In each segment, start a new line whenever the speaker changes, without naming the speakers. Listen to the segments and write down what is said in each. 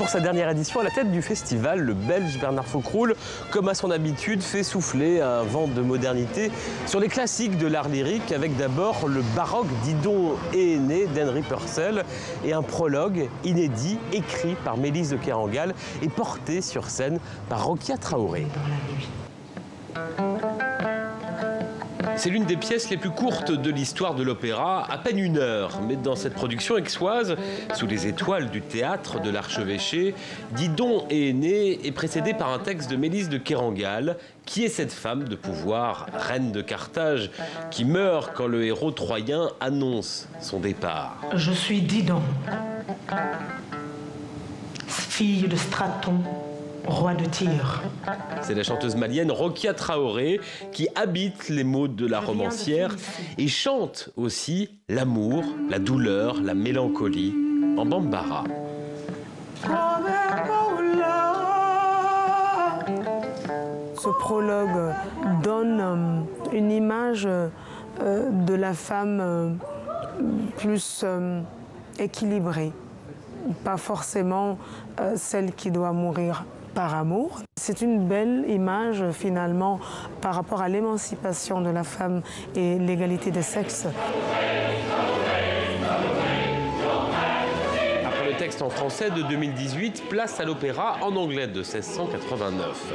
pour sa dernière édition à la tête du festival, le Belge Bernard Faucroul, comme à son habitude, fait souffler un vent de modernité sur les classiques de l'art lyrique, avec d'abord le baroque Didon et Aîné d'Henry Purcell et un prologue inédit écrit par Mélisse de Kerangal et porté sur scène par Rokia Traoré. C'est l'une des pièces les plus courtes de l'histoire de l'opéra, à peine 1 heure. Mais dans cette production aixoise, sous les étoiles du théâtre de l'Archevêché, Didon et Aîné est précédé par un texte de Mélisse de Kerangal. Qui est cette femme de pouvoir, reine de Carthage, qui meurt quand le héros troyen annonce son départ?
Je suis Didon, fille de Straton, roi de Tyr.
C'est la chanteuse malienne Rokia Traoré qui habite les mots de la romancière et chante aussi l'amour, la douleur, la mélancolie en bambara.
Ce prologue donne une image de la femme plus équilibrée, pas forcément celle qui doit mourir par amour. C'est une belle image finalement par rapport à l'émancipation de la femme et l'égalité des sexes.
Après le texte en français de 2018, place à l'opéra en anglais de 1689.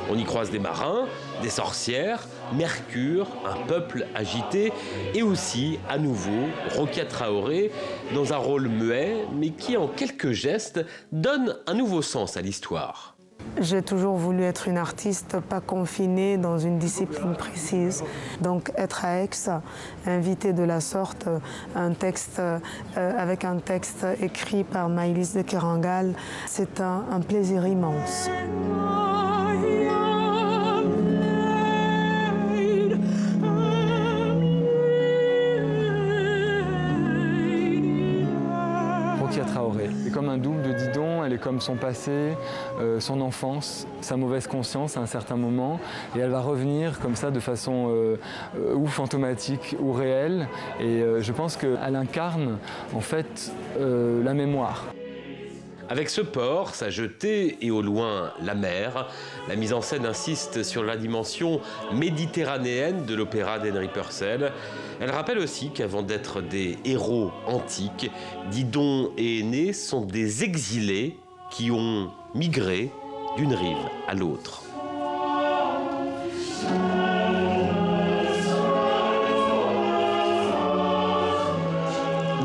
On y croise des marins, des sorcières, Mercure, un peuple agité et aussi, à nouveau, Rokia Traoré dans un rôle muet mais qui, en quelques gestes, donne un nouveau sens à l'histoire.
J'ai toujours voulu être une artiste pas confinée dans une discipline précise. Donc être à Aix, inviter de la sorte avec un texte écrit par Mélisse de Kerangal, c'est un plaisir immense.
Rokia Traoré est comme un double de Didon, elle est comme son passé, son enfance, sa mauvaise conscience à un certain moment, et elle va revenir comme ça de façon ou fantomatique ou réelle, et je pense qu'elle incarne en fait la mémoire.
Avec ce port, sa jetée et au loin la mer, la mise en scène insiste sur la dimension méditerranéenne de l'opéra d'Henry Purcell. Elle rappelle aussi qu'avant d'être des héros antiques, Didon et Aîné sont des exilés qui ont migré d'une rive à l'autre.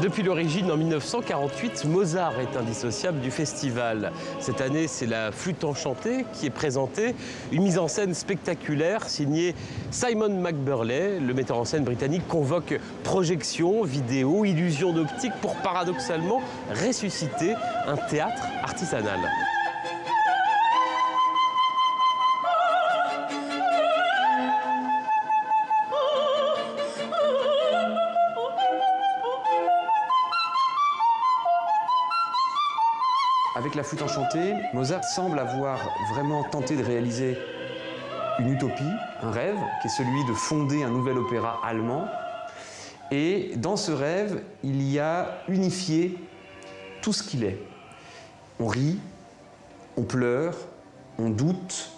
Depuis l'origine, en 1948, Mozart est indissociable du festival. Cette année, c'est la Flûte enchantée qui est présentée, une mise en scène spectaculaire signée Simon McBurney. Le metteur en scène britannique convoque projection, vidéo, illusion d'optique pour paradoxalement ressusciter un théâtre artisanal.
Avec la Flûte enchantée, Mozart semble avoir vraiment tenté de réaliser une utopie, un rêve, qui est celui de fonder un nouvel opéra allemand. Et dans ce rêve, il y a unifié tout ce qu'il est. On rit, on pleure, on doute,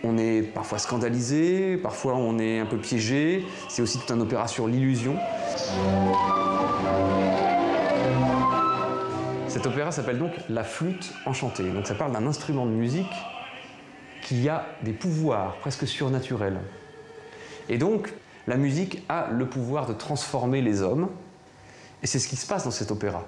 on est parfois scandalisé, parfois on est un peu piégé. C'est aussi tout un opéra sur l'illusion. Cet opéra s'appelle donc La Flûte enchantée. Donc ça parle d'un instrument de musique qui a des pouvoirs presque surnaturels. Et donc, la musique a le pouvoir de transformer les hommes. Et c'est ce qui se passe dans cet opéra.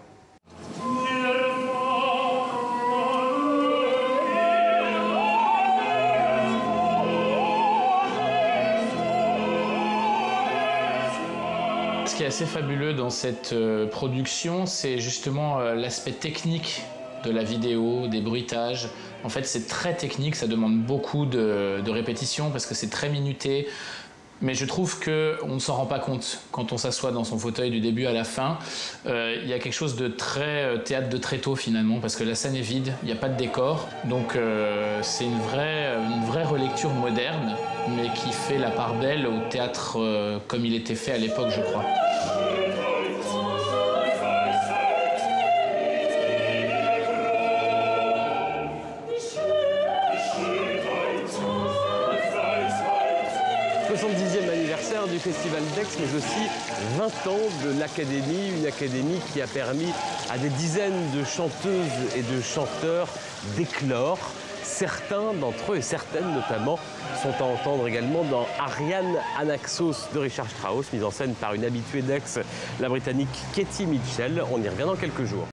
Ce qui est assez fabuleux dans cette production, c'est justement l'aspect technique de la vidéo, des bruitages. En fait, c'est très technique, ça demande beaucoup de répétitions parce que c'est très minuté. Mais je trouve qu'on ne s'en rend pas compte quand on s'assoit dans son fauteuil du début à la fin. Il y a quelque chose de très théâtre de tréteau finalement, parce que la scène est vide, il n'y a pas de décor. Donc c'est une vraie relecture moderne, mais qui fait la part belle au théâtre comme il était fait à l'époque, je crois.
70e anniversaire du Festival d'Aix, mais aussi 20 ans de l'Académie, une académie qui a permis à des dizaines de chanteuses et de chanteurs d'éclore. Certains d'entre eux, et certaines notamment, sont à entendre également dans Ariane Anaxos de Richard Strauss, mise en scène par une habituée d'Aix, la Britannique Katie Mitchell. On y revient dans quelques jours.